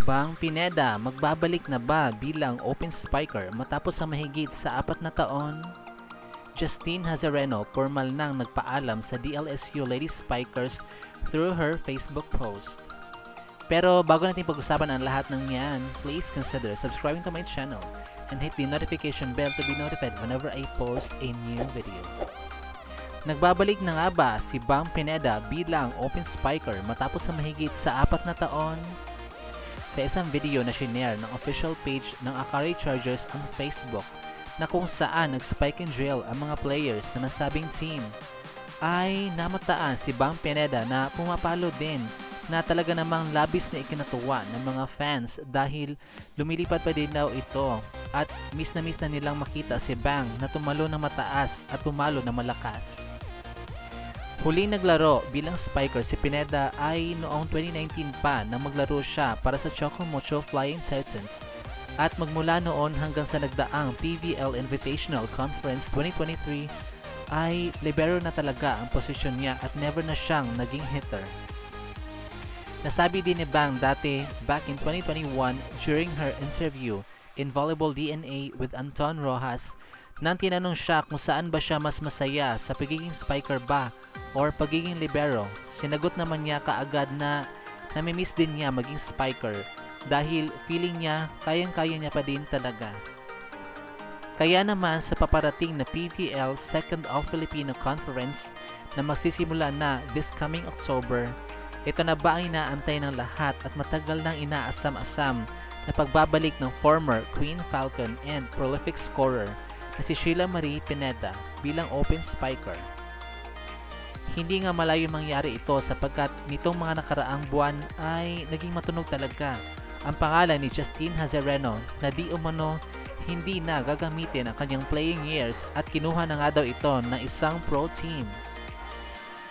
Bang Pineda magbabalik na ba bilang open spiker matapos ang mahigit sa 4 na taon? Justine Hazareno formal nang nagpaalam sa DLSU Lady Spikers through her Facebook post. Pero bago natin pag-usapan ang lahat ng yan, please consider subscribing to my channel and hit the notification bell to be notified whenever I post a new video. Nagbabalik na nga ba si Bang Pineda bilang open spiker matapos ang mahigit sa 4 na taon? Sa isang video na shinare ng official page ng Akari Chargers on Facebook na kung saan nag-spike and drill ang mga players na nasabing team, ay namataan si Bang Pineda na pumapalo din na talaga namang labis na ikinatuwa ng mga fans dahil lumilipad pa din daw ito at miss na nilang makita si Bang na tumalo ng mataas at pumalo na malakas. Huling naglaro bilang spiker si Pineda ay noong 2019 pa nang maglaro siya para sa Chocomocho Flying Titans at magmula noon hanggang sa nagdaang PVL Invitational Conference 2023 ay libero na talaga ang posisyon niya at never na siyang naging hitter. Nasabi din ni Bang dati back in 2021 during her interview in Volleyball DNA with Anton Rojas nang tinanong siya kung saan ba siya mas masaya sa pagiging spiker ba or pagiging libero. Sinagot naman niya kaagad na namimiss din niya maging spiker dahil feeling niya kayang-kaya niya pa din talaga. Kaya naman sa paparating na PVL Second All-Filipino Conference na magsisimula na this coming October, ito na ba ang inaantay ng lahat at matagal nang inaasam-asam na pagbabalik ng former Queen Falcon and prolific scorer na si Sheila Marie Pineda bilang open spiker. Hindi nga malayo mangyari ito sapagkat nitong mga nakaraang buwan ay naging matunog talaga ang pangalan ni Justine Hazareno na di umano hindi na gagamitin ang kanyang playing years at kinuha na nga daw ito ng isang pro team.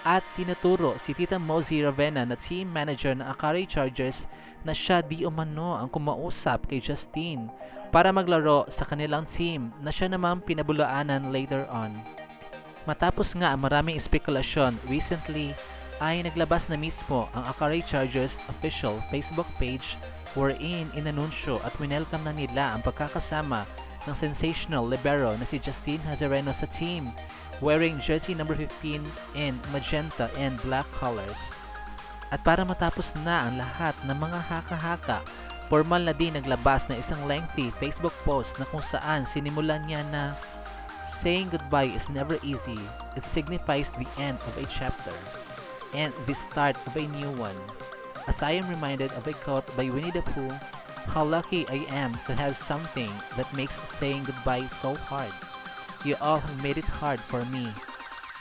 At tinuturo si Tita Mosey Ravenna na team manager ng Akari Chargers na siya di umano ang kumausap kay Justine para maglaro sa kanilang team na siya namang pinabulaanan later on. Matapos nga ang maraming espekulasyon, recently ay naglabas na mismo ang Akari Chargers official Facebook page wherein inanunsyo at winelcome na nila ang pagkakasama ng sensational libero na si Justine Hazareno sa team wearing jersey number 15 in magenta and black colors. At para matapos na ang lahat ng mga haka-haka, formal na din naglabas na isang lengthy Facebook post na kung saan sinimulan niya na saying goodbye is never easy. It signifies the end of a chapter and the start of a new one. As I am reminded of a quote by Winnie the Pooh, how lucky I am to have something that makes saying goodbye so hard. You all have made it hard for me,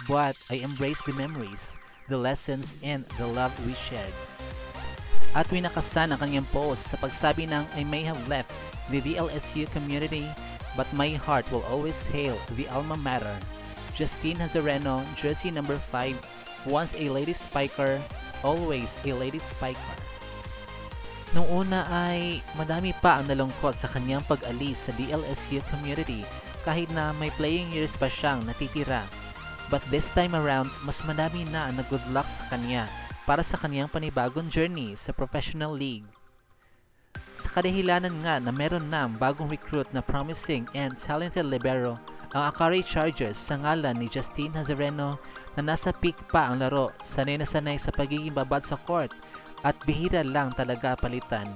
but I embrace the memories, the lessons, and the love we shared. At winakasan ang kanyang post sa pagsabi ng I may have left the DLSU community, but my heart will always hail the alma mater. Justine Hazareno, jersey number 5, once a lady spiker, always a lady spiker. Noong una ay madami pa ang nalungkot sa kanyang pag-alis sa DLSU community kahit na may playing years pa siyang natitira. But this time around, mas madami na ang nag-good luck sa kanya para sa kanyang panibagong journey sa professional league. Sa kadahilanan nga na meron na bagong recruit na promising and talented libero, ang Akari Chargers sa ngalan ni Justine Hazareno na nasa peak pa ang laro, sanay na sanay sa pagiging babad sa court at bihira lang talaga palitan.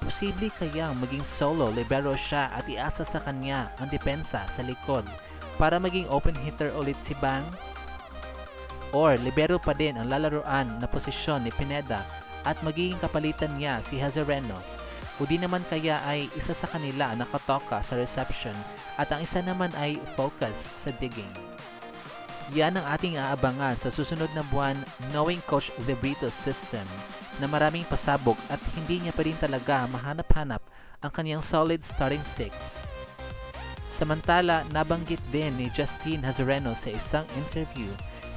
Posible kayang maging solo libero siya at iasa sa kanya ang depensa sa likod para maging open hitter ulit si Bang? Or libero pa din ang lalaroan na posisyon ni Pineda at magiging kapalitan niya si Hazareno? O di naman kaya ay isa sa kanila nakatoka sa reception at ang isa naman ay focus sa digging? Yan ang ating aabangan sa susunod na buwan, knowing Coach De Brito's system na maraming pasabog at hindi niya pa rin talaga mahanap-hanap ang kanyang solid starting six. Samantala, nabanggit din ni Justine Hazareno sa isang interview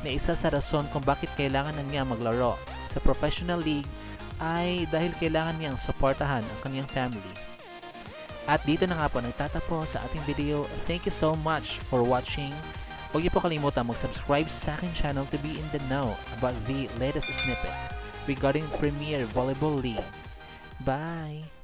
na isa sa rason kung bakit kailangan na niya maglaro sa professional league ay dahil kailangan niyang suportahan ang kanyang family. At dito na nga po nagtatapos sa ating video. Thank you so much for watching. Huwag niyo po kalimutan mag-subscribe sa aking channel to be in the know about the latest snippets regarding Premier Volleyball League. Bye!